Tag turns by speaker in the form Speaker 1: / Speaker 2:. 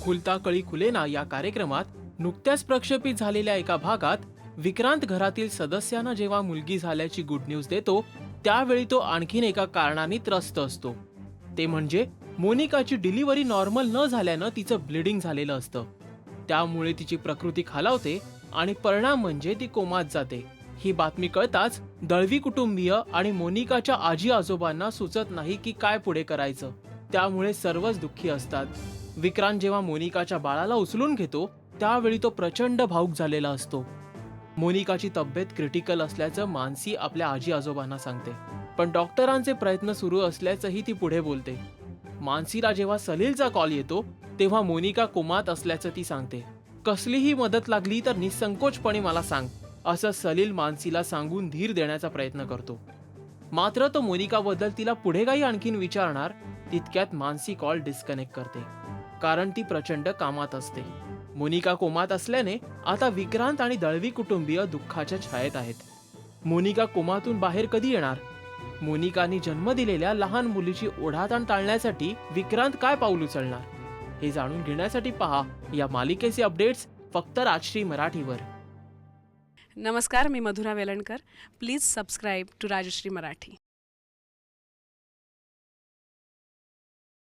Speaker 1: खुलता कळी खुलेना या कार्यक्रमात नुकत्याच प्रक्षेपित झालेल्या एका भागात विक्रांत घरातील सदस्यांना जेव्हा मुलगी झाल्याची गुड न्यूज देतो त्यावेळी तो आणखीन एका कारणाने त्रस्त असतो. ते म्हणजे मोनिकाची डिलिव्हरी नॉर्मल न झाल्यानं तिचं ब्लिडिंग झालेलं असतं. त्यामुळे तिची प्रकृती खालावते आणि परिणाम म्हणजे ती कोमात जाते. ही बातमी कळताच दळवी कुटुंबीय आणि मोनिकाच्या आजी आजोबांना सुचत नाही की काय पुढे करायचं. त्यामुळे सर्वच दुःखी असतात. विक्रांत जेव्हा मोनिकाच्या बाळाला उचलून घेतो त्यावेळी तो प्रचंड भावुक झालेला असतो. मोनिकाची तब्येत क्रिटिकल असल्याचं मानसी आपल्या आजी आजोबांना सांगते, पण डॉक्टरांचे प्रयत्न सुरू असल्याचंही ती पुढे बोलते. मानसीला जेव्हा सलीलचा कॉल येतो तेव्हा मोनिका कोमात असल्याचं ती सांगते. कसलीही मदत लागली तर निसंकोचपणे मला सांग, असं सलील मानसीला सांगून धीर देण्याचा प्रयत्न करतो. मात्र तो मोनिकाबद्दल तिला पुढे काही आणखीन विचारणार तितक्यात मानसी कॉल डिस्कनेक्ट करते, कारण ती प्रचंड कामात असते. मोनिका कोमात असल्याने आता विक्रांत आणि दळवी कुटुंबीय दुःखाच्या छायेत आहेत. मोनिका कोमातून बाहेर कधी येणार? मोनिकाने जन्म दिलेल्या लहान मुलीची ओढाताण टाळण्यासाठी विक्रांत काय पाऊल उचलणार? हे जाणून घेण्यासाठी पहा या मालिकेचे अपडेट्स फक्त राजश्री मराठीवर.
Speaker 2: नमस्कार, मी Madhura Welankar. Please subscribe to Rajshri Marathi.